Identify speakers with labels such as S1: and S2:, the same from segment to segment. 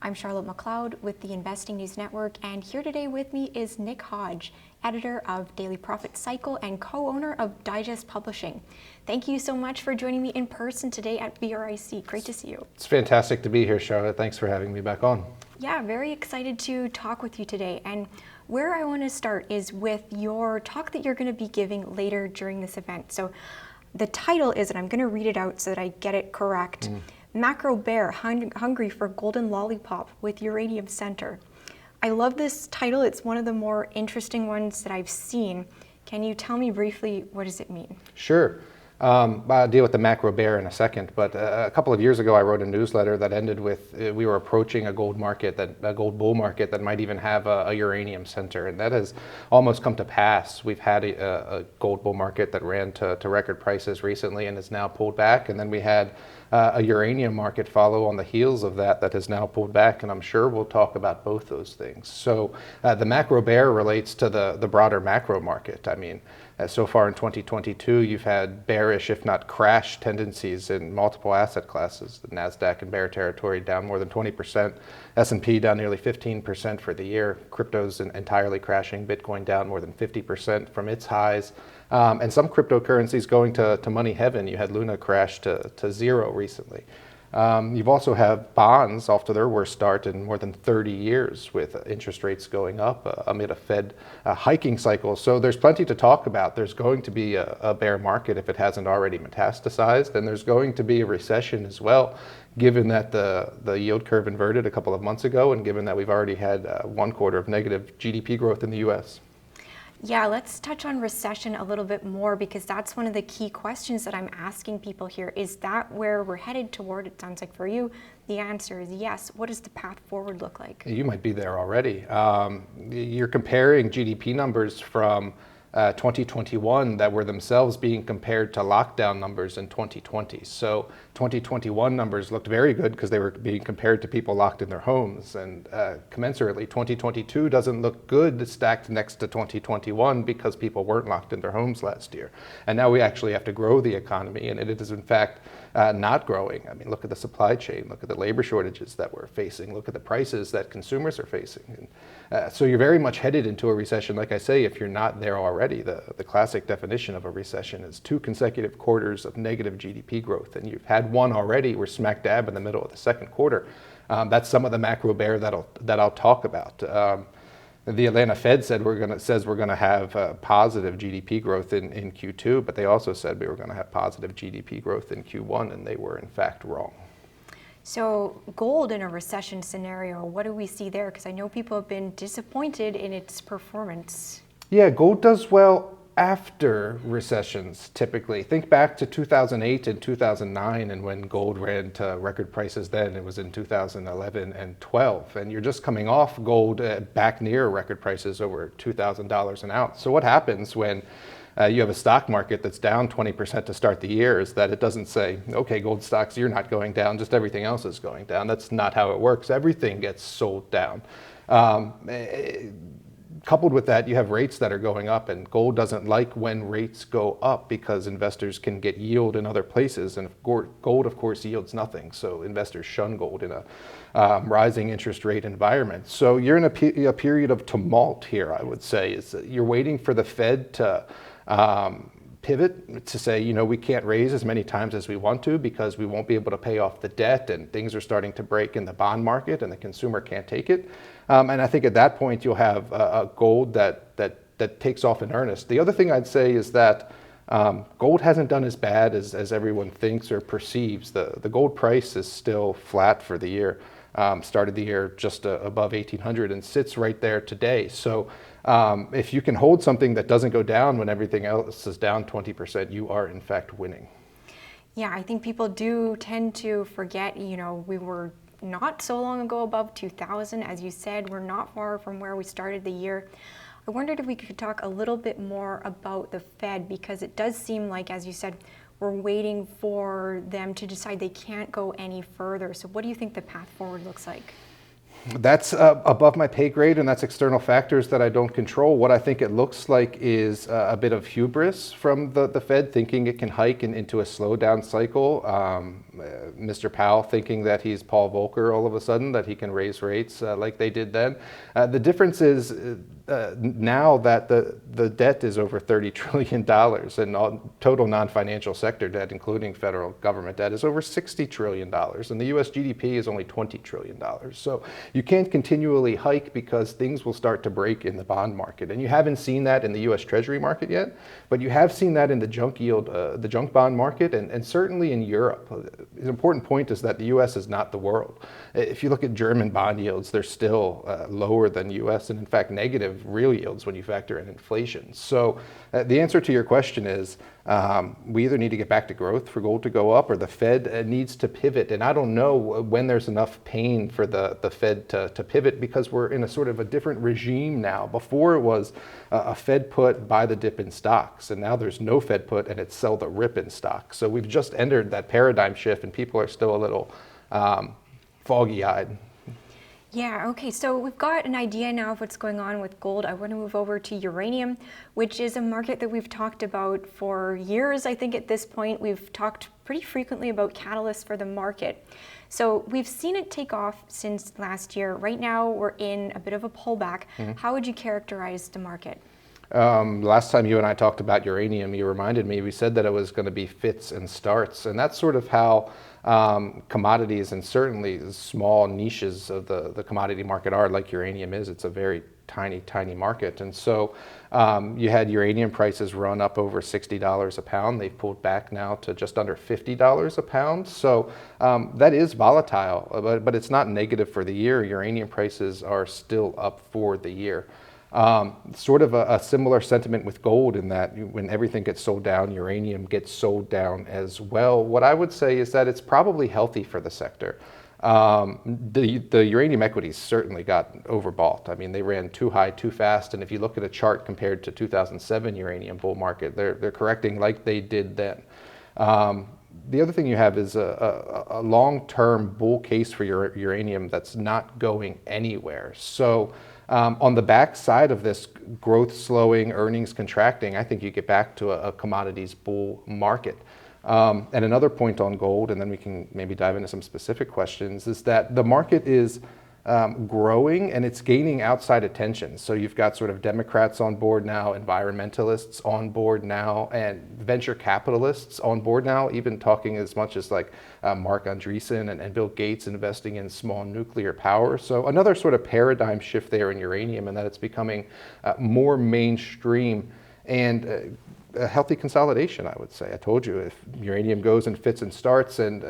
S1: I'm Charlotte McLeod with the Investing News Network, and here today with me is Nick Hodge, editor of Daily Profit Cycle and co-owner of Digest Publishing. Thank you so much for joining me in person today at VRIC. Great to see you.
S2: It's fantastic to be here, Charlotte. Thanks for having me back on.
S1: Yeah, very excited to talk with you today. And where I want to start is with your talk that you're going to be giving later during this event. So the title is, and I'm going to read it out so that I get it correct, Macro Bear Hungry for Golden Lollipop with Uranium Center. I love this title. It's one of the more interesting ones that I've seen. Can you tell me briefly, what does it mean?
S2: Sure. I'll deal with the macro bear in a second, but a couple of years ago I wrote a newsletter that ended with we were approaching a gold bull market that might even have a uranium center, and that has almost come to pass. We've had a gold bull market that ran to record prices recently and has now pulled back, and then we had a uranium market follow on the heels of that has now pulled back, and I'm sure we'll talk about both those things. So the macro bear relates to the broader macro market. I mean, so far in 2022, you've had bearish, if not crash, tendencies in multiple asset classes. The NASDAQ in bear territory down more than 20%, S&P down nearly 15% for the year. Crypto's entirely crashing, Bitcoin down more than 50% from its highs. And some cryptocurrencies going to money heaven. You had Luna crash to zero recently. You've also have bonds off to their worst start in more than 30 years with interest rates going up amid a Fed hiking cycle. So there's plenty to talk about. There's going to be a bear market if it hasn't already metastasized, and there's going to be a recession as well, given that the yield curve inverted a couple of months ago and given that we've already had 1 quarter of negative GDP growth in the US.
S1: Yeah, let's touch on recession a little bit more, because that's one of the key questions that I'm asking people here. Is that where we're headed toward? It sounds like for you, the answer is yes. What does the path forward look like?
S2: You might be there already. You're comparing GDP numbers from 2021 that were themselves being compared to lockdown numbers in 2020. So 2021 numbers looked very good because they were being compared to people locked in their homes. And commensurately, 2022 doesn't look good stacked next to 2021 because people weren't locked in their homes last year. And now we actually have to grow the economy, and it is in fact not growing. I mean, look at the supply chain, look at the labor shortages that we're facing, look at the prices that consumers are facing. And, so you're very much headed into a recession, like I say, if you're not there already. The classic definition of a recession is 2 consecutive quarters of negative GDP growth, and you've had one already. We're smack dab in the middle of the second quarter. That's some of the macro bear that I'll talk about. The Atlanta Fed says we're gonna have positive GDP growth in Q2, but they also said we were going to have positive GDP growth in Q1, and they were in fact wrong.
S1: So gold in a recession scenario, what do we see there? Because I know people have been disappointed in its performance.
S2: Yeah, gold does well after recessions, typically. Think back to 2008 and 2009, and when gold ran to record prices then. It was in 2011 and 12, and you're just coming off gold back near record prices over $2,000 an ounce. So what happens when you have a stock market that's down 20% to start the year is that it doesn't say, okay, gold stocks, you're not going down, just everything else is going down. That's not how it works. Everything gets sold down. Coupled with that, you have rates that are going up, and gold doesn't like when rates go up because investors can get yield in other places, and gold, of course, yields nothing. So investors shun gold in a rising interest rate environment. So you're in a period of tumult here, I would say. You're waiting for the Fed to pivot to say, we can't raise as many times as we want to because we won't be able to pay off the debt, and things are starting to break in the bond market and the consumer can't take it. And I think at that point you'll have a gold that takes off in earnest. The other thing I'd say is that gold hasn't done as bad as everyone thinks or perceives. The gold price is still flat for the year. Started the year just above 1,800 and sits right there today. So if you can hold something that doesn't go down when everything else is down 20%, you are in fact winning.
S1: Yeah, I think people do tend to forget, we were not so long ago above 2,000. As you said, we're not far from where we started the year. I wondered if we could talk a little bit more about the Fed, because it does seem like, as you said, we're waiting for them to decide they can't go any further. So what do you think the path forward looks like?
S2: That's above my pay grade, and that's external factors that I don't control. What I think it looks like is a bit of hubris from the Fed, thinking it can hike into a slowdown cycle. Mr. Powell thinking that he's Paul Volcker all of a sudden, that he can raise rates like they did then. The difference is now that the debt is over $30 trillion, and all, total non-financial sector debt, including federal government debt, is over $60 trillion, and the US GDP is only $20 trillion. So you can't continually hike because things will start to break in the bond market. And you haven't seen that in the US Treasury market yet, but you have seen that in the junk yield, the junk bond market, and certainly in Europe. An important point is that the US is not the world. If you look at German bond yields, they're still lower than US, and in fact negative real yields when you factor in inflation. So the answer to your question is we either need to get back to growth for gold to go up, or the Fed needs to pivot. And I don't know when there's enough pain for the Fed to pivot, because we're in a sort of a different regime now. Before it was a Fed put, buy the dip in stocks, and now there's no Fed put and it's sell the rip in stocks. So we've just entered that paradigm shift, and people are still a little foggy-eyed.
S1: Yeah, okay, so we've got an idea now of what's going on with gold. I want to move over to uranium, which is a market that we've talked about for years. I think at this point we've talked pretty frequently about catalysts for the market. So we've seen it take off since last year. Right now we're in a bit of a pullback. How would you characterize the market?
S2: Last time you and I talked about uranium, you reminded me, we said that it was going to be fits and starts, and that's sort of how commodities, and certainly small niches of the commodity market are, like uranium is. It's a very tiny market. And so you had uranium prices run up over $60 a pound. They've pulled back now to just under $50 a pound. So that is volatile, but it's not negative for the year. Uranium prices are still up for the year. Sort of a similar sentiment with gold, in that when everything gets sold down, uranium gets sold down as well. What I would say is that it's probably healthy for the sector. The uranium equities certainly got overbought. I mean, they ran too high too fast, and if you look at a chart compared to 2007 uranium bull market, they're correcting like they did then. The other thing you have is a long-term bull case for uranium that's not going anywhere. So on the back side of this growth slowing, earnings contracting, I think you get back to a commodities bull market. And another point on gold, and then we can maybe dive into some specific questions, is that the market is growing, and it's gaining outside attention. So you've got sort of Democrats on board now, environmentalists on board now, and venture capitalists on board now, even talking as much as like Mark Andreessen and Bill Gates investing in small nuclear power. So another sort of paradigm shift there in uranium, and that it's becoming more mainstream, and a healthy consolidation, I would say. I told you, if uranium goes in fits and starts, and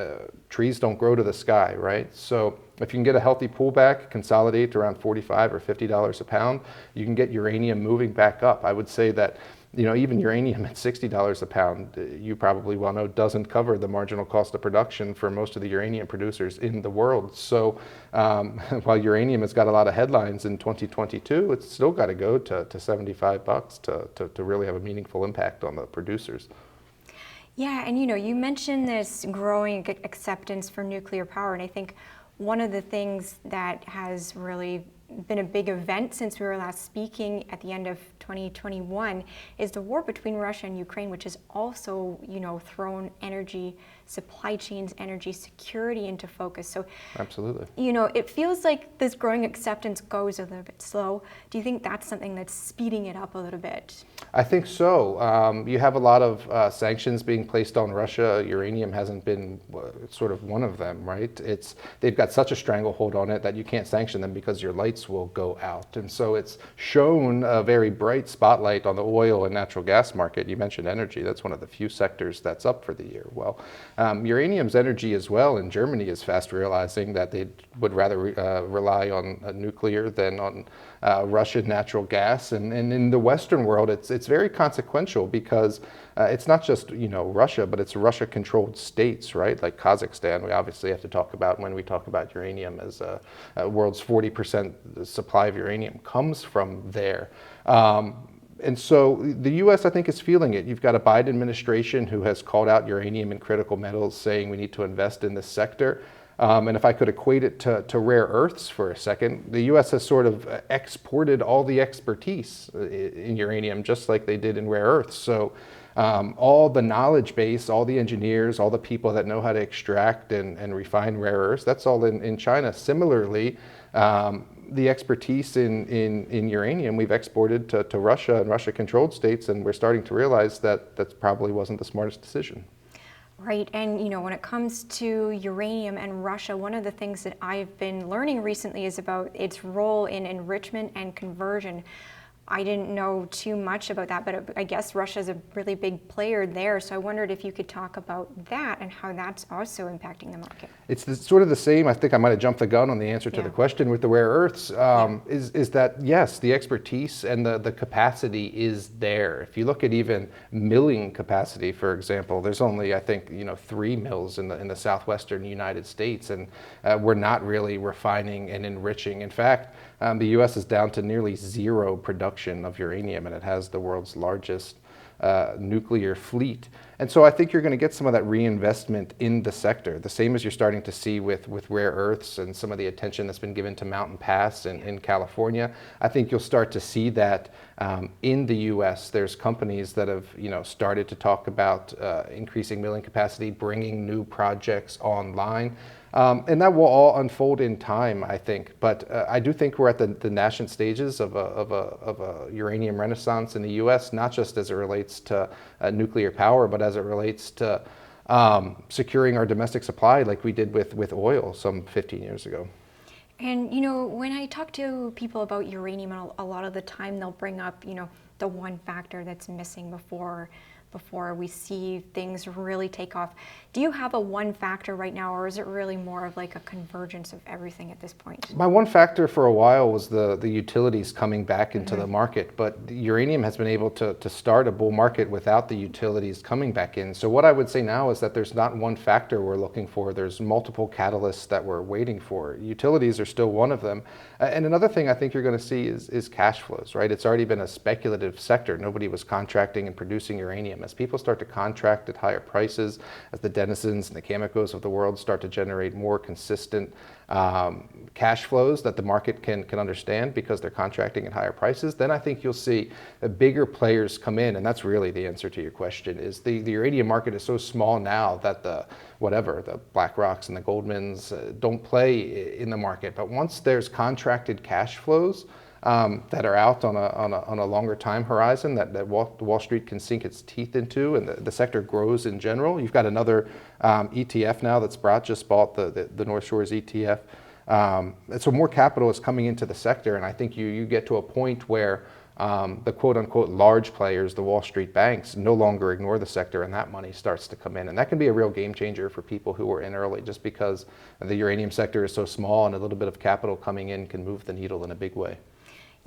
S2: trees don't grow to the sky, right? So if you can get a healthy pullback, consolidate to around $45 or $50 a pound, you can get uranium moving back up. I would say that, you know, even uranium at $60 a pound, you probably well know, doesn't cover the marginal cost of production for most of the uranium producers in the world. So while uranium has got a lot of headlines in 2022, it's still got to go to $75 to really have a meaningful impact on the producers.
S1: Yeah, and you know, you mentioned this growing acceptance for nuclear power, and I think one of the things that has really been a big event since we were last speaking at the end of 2021 is the war between Russia and Ukraine, which has also, you know, thrown energy supply chains, energy security into focus. So
S2: absolutely,
S1: you know, it feels like this growing acceptance goes a little bit slow. Do you think that's something that's speeding it up a little bit?
S2: I think so. You have a lot of sanctions being placed on Russia. Uranium hasn't been sort of one of them, right? They've got such a stranglehold on it that you can't sanction them because your lights will go out. And so it's shown a very bright spotlight on the oil and natural gas market. You mentioned energy. That's one of the few sectors that's up for the year. Well, uranium's energy as well, and Germany is fast realizing that they would rather rely on nuclear than on Russian natural gas. And in the Western world, it's very consequential, because it's not just, you know, Russia, but it's Russia-controlled states, right? Like Kazakhstan, we obviously have to talk about when we talk about uranium, as world's 40% supply of uranium comes from there. And so the U.S., I think, is feeling it. You've got a Biden administration who has called out uranium and critical metals, saying we need to invest in this sector. And if I could equate it to rare earths for a second, the U.S. has sort of exported all the expertise in uranium, just like they did in rare earths. So all the knowledge base, all the engineers, all the people that know how to extract and refine rare earths, that's all in China. Similarly, the expertise in uranium we've exported to Russia and Russia-controlled states, and we're starting to realize that probably wasn't the smartest decision.
S1: Right, and when it comes to uranium and Russia, one of the things that I've been learning recently is about its role in enrichment and conversion. I didn't know too much about that, but I guess Russia is a really big player there. So I wondered if you could talk about that and how that's also impacting the market.
S2: It's sort of the same. I think I might have jumped the gun on the answer to the question with the rare earths. Is that yes, the expertise and the capacity is there. If you look at even milling capacity, for example, there's only I think 3 mills in the southwestern United States, and we're not really refining and enriching. In fact, the U.S. is down to nearly zero production of uranium, and it has the world's largest nuclear fleet. And so I think you're going to get some of that reinvestment in the sector, the same as you're starting to see with rare earths and some of the attention that's been given to Mountain Pass in California. I think you'll start to see that in the U.S. There's companies that have started to talk about increasing milling capacity, bringing new projects online. And that will all unfold in time, I think. But I do think we're at the nascent stages of a uranium renaissance in the U.S., not just as it relates to nuclear power, but as it relates to securing our domestic supply like we did with oil some 15 years ago.
S1: And, when I talk to people about uranium, a lot of the time they'll bring up, the one factor that's missing before we see things really take off. Do you have a one factor right now, or is it really more of like a convergence of everything at this point?
S2: My one factor for a while was the utilities coming back into the market, but uranium has been able to start a bull market without the utilities coming back in. So what I would say now is that there's not one factor we're looking for. There's multiple catalysts that we're waiting for. Utilities are still one of them. And another thing I think you're going to see is cash flows, right? It's already been a speculative sector. Nobody was contracting and producing uranium. As people start to contract at higher prices, as the Denisons and the Camecos of the world start to generate more consistent cash flows that the market can understand because they're contracting at higher prices, then I think you'll see bigger players come in. And that's really the answer to your question, is the uranium market is so small now that the BlackRocks and the Goldmans don't play in the market. But once there's contracted cash flows that are out on a longer time horizon that Wall Street can sink its teeth into, and the sector grows in general. You've got another ETF now that's just bought the North Shores ETF. And so more capital is coming into the sector, and I think you get to a point where the quote-unquote large players, the Wall Street banks, no longer ignore the sector, and that money starts to come in. And that can be a real game changer for people who were in early, just because the uranium sector is so small, and a little bit of capital coming in can move the needle in a big way.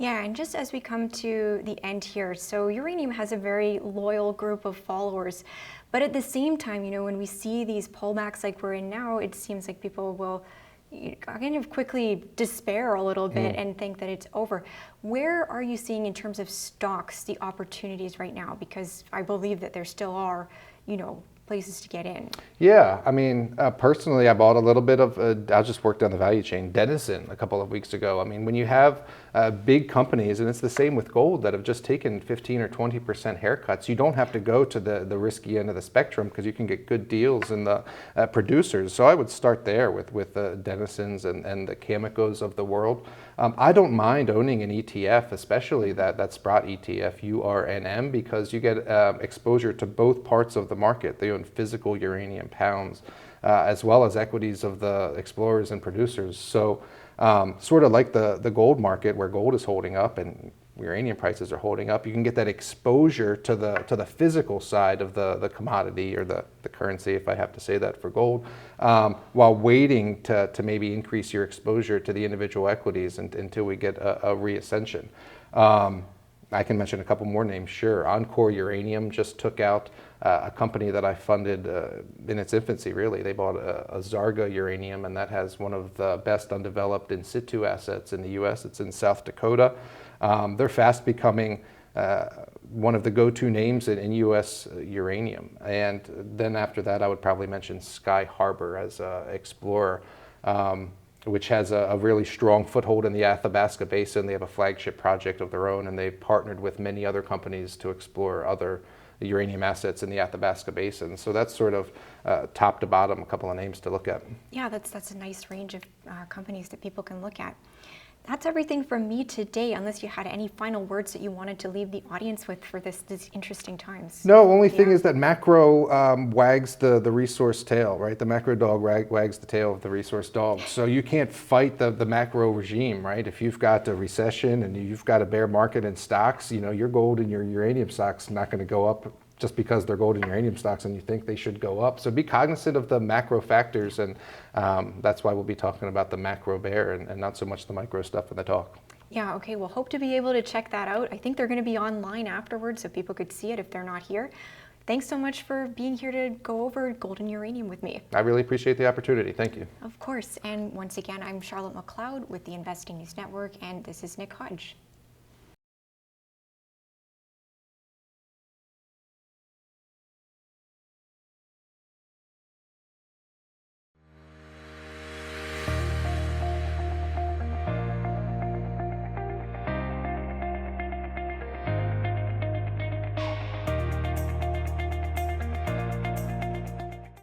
S1: Yeah, and just as we come to the end here, so uranium has a very loyal group of followers, but at the same time, when we see these pullbacks like we're in now, it seems like people will kind of quickly despair a little bit and think that it's over. Where are you seeing in terms of stocks the opportunities right now? Because I believe that there still are, places to get in.
S2: Yeah, I mean, personally, I bought a little bit of, I just worked on the value chain, Denison a couple of weeks ago. I mean, when you have big companies, and it's the same with gold, that have just taken 15 or 20% haircuts, you don't have to go to the risky end of the spectrum because you can get good deals in the producers. So I would start there with the Denisons and the Camecos of the world. I don't mind owning an ETF, especially that Sprott ETF, URNM, because you get exposure to both parts of the market. They own physical uranium pounds, as well as equities of the explorers and producers. So sort of like the gold market, where gold is holding up and uranium prices are holding up, you can get that exposure to the physical side of the commodity, or the currency, if I have to say that for gold, while waiting to maybe increase your exposure to the individual equities until we get a reascension. I can mention a couple more names, sure. Encore Uranium just took out a company that I funded in its infancy, really. They bought a Zarga Uranium, and that has one of the best undeveloped in situ assets in the U.S. It's in South Dakota. They're fast becoming one of the go-to names in U.S. uranium. And then after that, I would probably mention Sky Harbor as an explorer, which has a really strong foothold in the Athabasca Basin. They have a flagship project of their own, and they've partnered with many other companies to explore other uranium assets in the Athabasca Basin. So that's sort of top to bottom, a couple of names to look at.
S1: Yeah, that's a nice range of companies that people can look at. That's everything from me today, unless you had any final words that you wanted to leave the audience with for these interesting times.
S2: No, only thing is that macro wags the resource tail, right? The macro dog wags the tail of the resource dog. So you can't fight the macro regime, right? If you've got a recession and you've got a bear market in stocks, you know, your gold and your uranium stocks not going to go up just because they're gold and uranium stocks and you think they should go up. So be cognizant of the macro factors, and that's why we'll be talking about the macro bear and not so much the micro stuff in the talk.
S1: Yeah, okay, we'll hope to be able to check that out. I think they're going to be online afterwards so people could see it if they're not here. Thanks so much for being here to go over gold and uranium with me.
S2: I really appreciate the opportunity. Thank you.
S1: Of course, and once again, I'm Charlotte McLeod with the Investing News Network, and this is Nick Hodge.